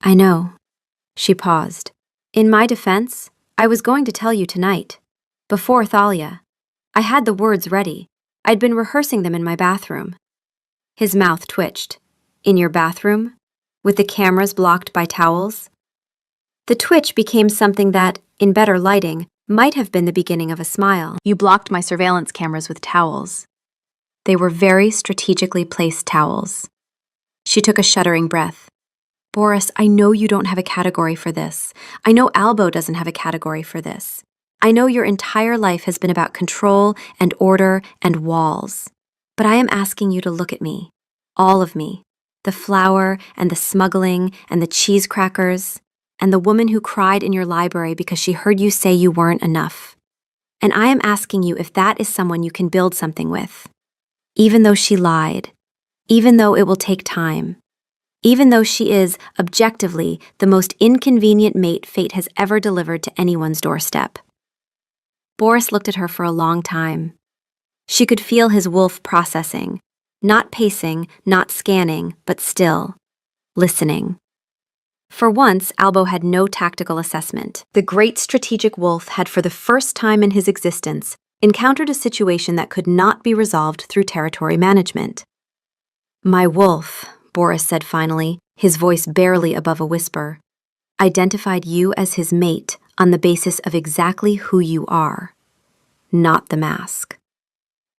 I know. She paused. In my defense, I was going to tell you tonight. Before Thalia. I had the words ready. I'd been rehearsing them in my bathroom. His mouth twitched. In your bathroom? With the cameras blocked by towels? The twitch became something that, in better lighting, might have been the beginning of a smile. You blocked my surveillance cameras with towels. They were very strategically placed towels. She took a shuddering breath. Boris, I know you don't have a category for this. I know Albo doesn't have a category for this. I know your entire life has been about control and order and walls. But I am asking you to look at me. All of me. The flour and the smuggling and the cheese crackers and the woman who cried in your library because she heard you say you weren't enough. And I am asking you if that is someone you can build something with. Even though she lied. Even though it will take time. Even though she is, objectively, the most inconvenient mate fate has ever delivered to anyone's doorstep. Boris looked at her for a long time. She could feel his wolf processing, not pacing, not scanning, but still, listening. For once, Albo had no tactical assessment. The great strategic wolf had, for the first time in his existence, encountered a situation that could not be resolved through territory management. My wolf, Boris said finally, his voice barely above a whisper, identified you as his mate on the basis of exactly who you are, not the mask.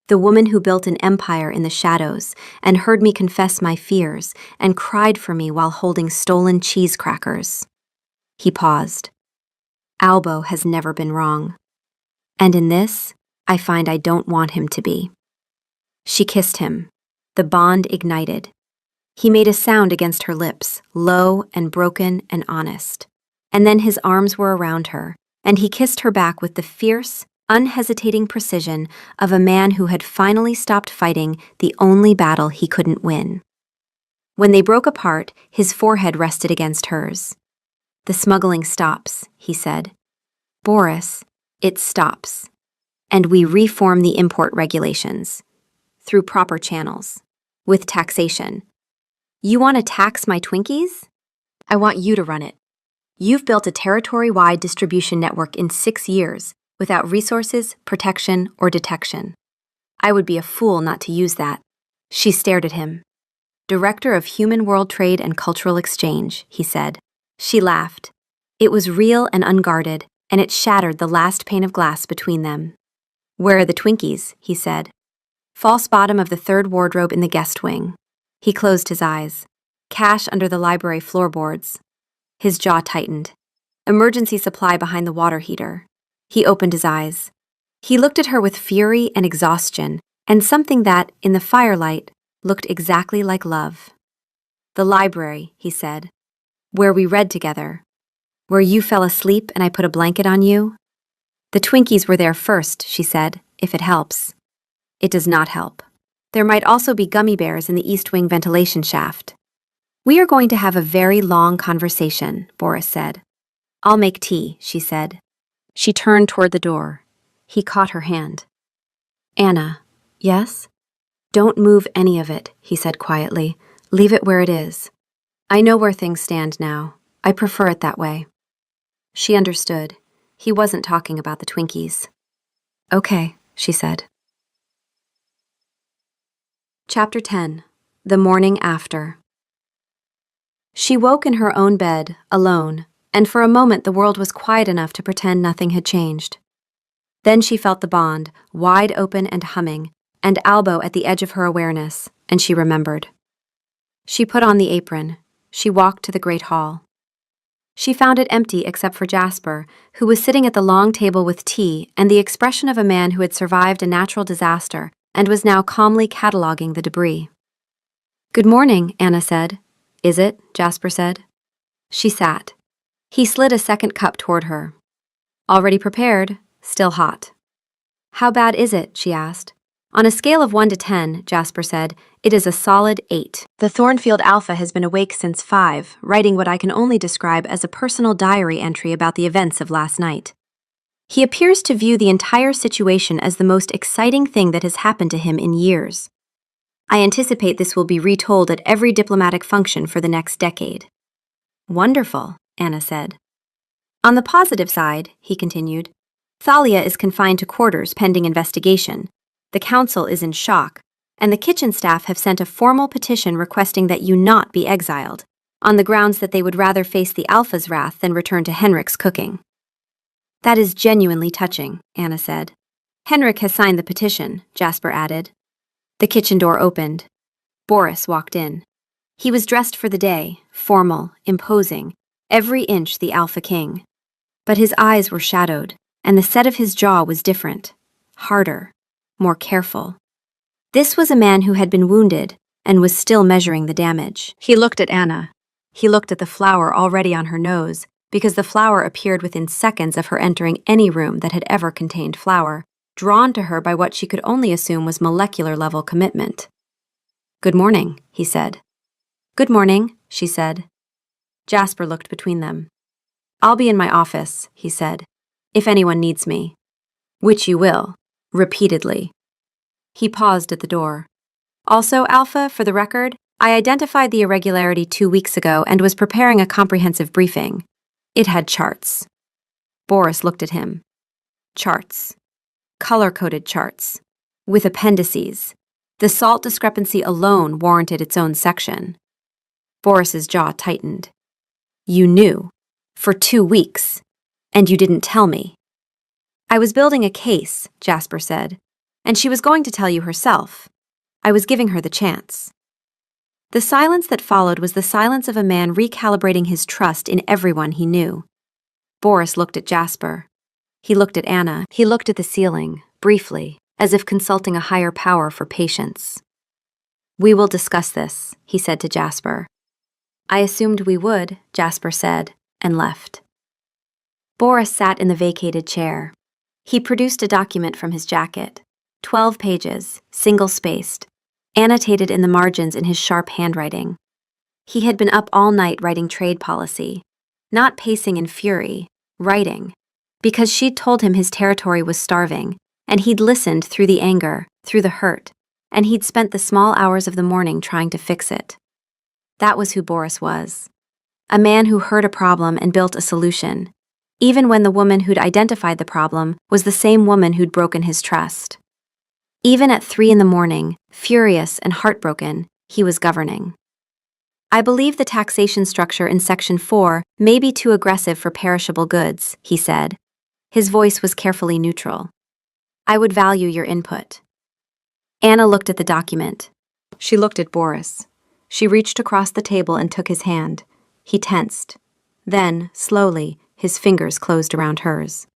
The woman who built an empire in the shadows and heard me confess my fears and cried for me while holding stolen cheese crackers. He paused. Albo has never been wrong. And in this, I find I don't want him to be. She kissed him. The bond ignited. He made a sound against her lips, low and broken and honest. And then his arms were around her, and he kissed her back with the fierce, unhesitating precision of a man who had finally stopped fighting the only battle he couldn't win. When they broke apart, his forehead rested against hers. "The smuggling stops," he said. "Boris, it stops. And we reform the import regulations. Through proper channels. With taxation. You want to tax my Twinkies? I want you to run it. You've built a territory-wide distribution network in 6 years, without resources, protection, or detection. I would be a fool not to use that." She stared at him. "Director of Human World Trade and Cultural Exchange," he said. She laughed. It was real and unguarded, and it shattered the last pane of glass between them. "Where are the Twinkies?" he said. "False bottom of the third wardrobe in the guest wing." He closed his eyes. "Cash under the library floorboards." His jaw tightened. "Emergency supply behind the water heater." He opened his eyes. He looked at her with fury and exhaustion, and something that, in the firelight, looked exactly like love. "The library," he said. "Where we read together. Where you fell asleep and I put a blanket on you." "The Twinkies were there first," she said, "if it helps." "It does not help. There might also be gummy bears in the East Wing ventilation shaft." "We are going to have a very long conversation," Boris said. "I'll make tea," she said. She turned toward the door. He caught her hand. "Anna." "Yes?" "Don't move any of it," he said quietly. "Leave it where it is. I know where things stand now. I prefer it that way." She understood. He wasn't talking about the Twinkies. "Okay," she said. Chapter 10. The Morning After. She woke in her own bed, alone, and for a moment the world was quiet enough to pretend nothing had changed. Then she felt the bond, wide open and humming, and Albo at the edge of her awareness, and she remembered. She put on the apron. She walked to the great hall. She found it empty except for Jasper, who was sitting at the long table with tea and the expression of a man who had survived a natural disaster and was now calmly cataloging the debris. "Good morning," Anna said. "Is it?" Jasper said. She sat. He slid a second cup toward her. "Already prepared, still hot." "How bad is it?" she asked. "On a scale of 1 to 10, Jasper said, it is a solid 8. The Thornfield Alpha has been awake since 5, writing what I can only describe as a personal diary entry about the events of last night. He appears to view the entire situation as the most exciting thing that has happened to him in years. I anticipate this will be retold at every diplomatic function for the next decade." "Wonderful," Anna said. "On the positive side," he continued, "Thalia is confined to quarters pending investigation. The council is in shock, and the kitchen staff have sent a formal petition requesting that you not be exiled, on the grounds that they would rather face the Alpha's wrath than return to Henrik's cooking." "That is genuinely touching," Anna said. "Henrik has signed the petition," Jasper added. The kitchen door opened. Boris walked in. He was dressed for the day, formal, imposing, every inch the Alpha King. But his eyes were shadowed, and the set of his jaw was different, harder, more careful. This was a man who had been wounded and was still measuring the damage. He looked at Anna. He looked at the flower already on her nose, because the flower appeared within seconds of her entering any room that had ever contained flour, drawn to her by what she could only assume was molecular-level commitment. "Good morning," he said. "Good morning," she said. Jasper looked between them. "I'll be in my office," he said, "if anyone needs me." "Which you will," repeatedly. He paused at the door. "Also, Alpha, for the record, I identified the irregularity 2 weeks ago and was preparing a comprehensive briefing. It had charts." Boris looked at him. Charts. Color-coded charts. With appendices. The salt discrepancy alone warranted its own section. Boris's jaw tightened. "You knew. For 2 weeks. And you didn't tell me." "I was building a case," Jasper said, "and she was going to tell you herself. I was giving her the chance." The silence that followed was the silence of a man recalibrating his trust in everyone he knew. Boris looked at Jasper. He looked at Anna. He looked at the ceiling, briefly, as if consulting a higher power for patience. "We will discuss this," he said to Jasper. "I assumed we would," Jasper said, and left. Boris sat in the vacated chair. He produced a document from his jacket, 12 pages, single-spaced, annotated in the margins in his sharp handwriting. He had been up all night writing trade policy, not pacing in fury, writing, because she'd told him his territory was starving, and he'd listened through the anger, through the hurt, and he'd spent the small hours of the morning trying to fix it. That was who Boris was. A man who heard a problem and built a solution, even when the woman who'd identified the problem was the same woman who'd broken his trust. Even at 3 a.m, furious and heartbroken, he was governing. I believe the taxation structure in Section 4 may be too aggressive for perishable goods, he said. His voice was carefully neutral. I would value your input. Anna looked at the document. She looked at Boris. She reached across the table and took his hand. He tensed. Then, slowly, his fingers closed around hers.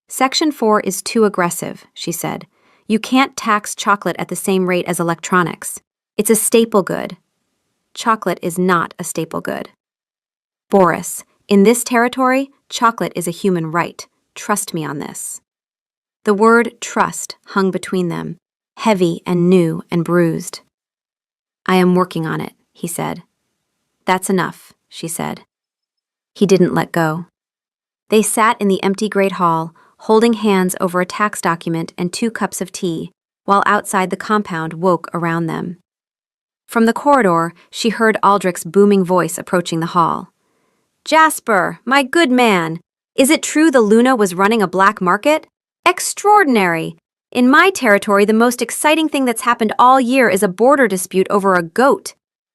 Section 4 is too aggressive, she said. You can't tax chocolate at the same rate as electronics. It's a staple good. Chocolate is not a staple good. Boris, in this territory, chocolate is a human right. Trust me on this. The word trust hung between them, heavy and new and bruised. I am working on it, he said. That's enough, she said. He didn't let go. They sat in the empty great hall, holding hands over a tax document and 2 cups of tea, while outside the compound woke around them. From the corridor, she heard Aldrich's booming voice approaching the hall. Jasper, my good man, is it true the Luna was running a black market? Extraordinary! In my territory, the most exciting thing that's happened all year is a border dispute over a goat.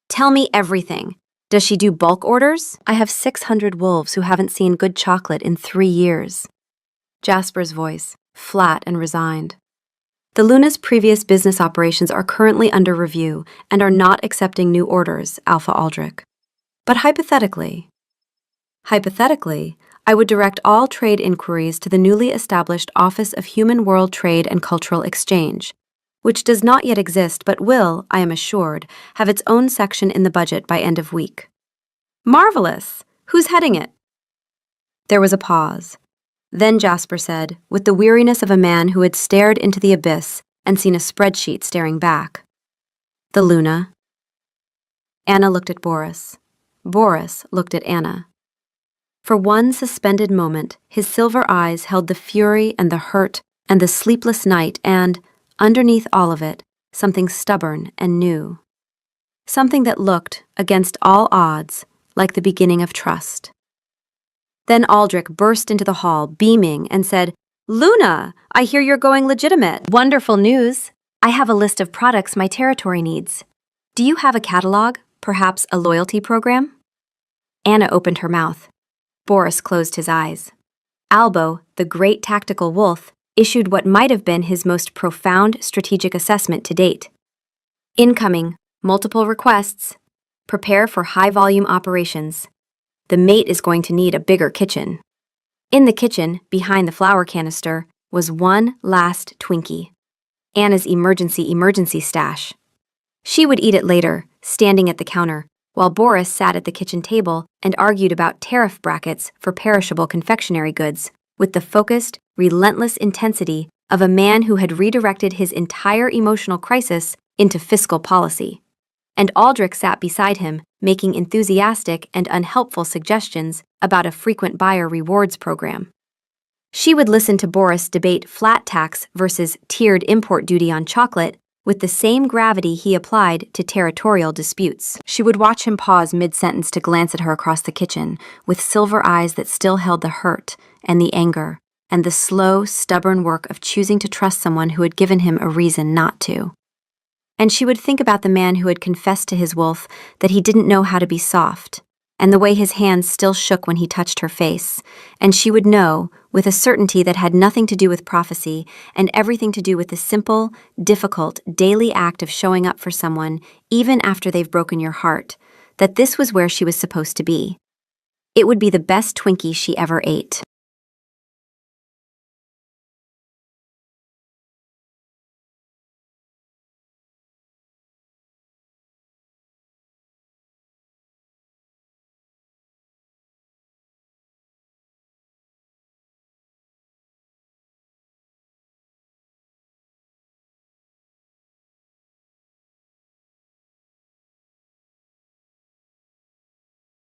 Tell me everything. Does she do bulk orders? I have 600 wolves who haven't seen good chocolate in 3 years. Jasper's voice, flat and resigned. The Luna's previous business operations are currently under review and are not accepting new orders, Alpha Aldrich. But hypothetically, I would direct all trade inquiries to the newly established Office of Human World Trade and Cultural Exchange, which does not yet exist but will, I am assured, have its own section in the budget by end of week. Marvelous! Who's heading it? There was a pause. Then Jasper said, with the weariness of a man who had stared into the abyss and seen a spreadsheet staring back. The Luna. Anna looked at Boris. Boris looked at Anna. For one suspended moment, his silver eyes held the fury and the hurt and the sleepless night and, underneath all of it, something stubborn and new. Something that looked, against all odds, like the beginning of trust. Then Aldrich burst into the hall, beaming, and said, Luna, I hear you're going legitimate. Wonderful news. I have a list of products my territory needs. Do you have a catalog, perhaps a loyalty program? Anna opened her mouth. Boris closed his eyes. Albo, the great tactical wolf, issued what might have been his most profound strategic assessment to date. Incoming, multiple requests. Prepare for high-volume operations. The mate is going to need a bigger kitchen. In the kitchen, behind the flour canister, was one last Twinkie. Anna's emergency stash. She would eat it later, standing at the counter, while Boris sat at the kitchen table and argued about tariff brackets for perishable confectionery goods with the focused, relentless intensity of a man who had redirected his entire emotional crisis into fiscal policy. And Aldrich sat beside him, making enthusiastic and unhelpful suggestions about a frequent buyer rewards program. She would listen to Boris debate flat tax versus tiered import duty on chocolate with the same gravity he applied to territorial disputes. She would watch him pause mid-sentence to glance at her across the kitchen, with silver eyes that still held the hurt and the anger and the slow, stubborn work of choosing to trust someone who had given him a reason not to. And she would think about the man who had confessed to his wolf that he didn't know how to be soft, and the way his hands still shook when he touched her face, and she would know, with a certainty that had nothing to do with prophecy and everything to do with the simple, difficult, daily act of showing up for someone, even after they've broken your heart, that this was where she was supposed to be. It would be the best Twinkie she ever ate.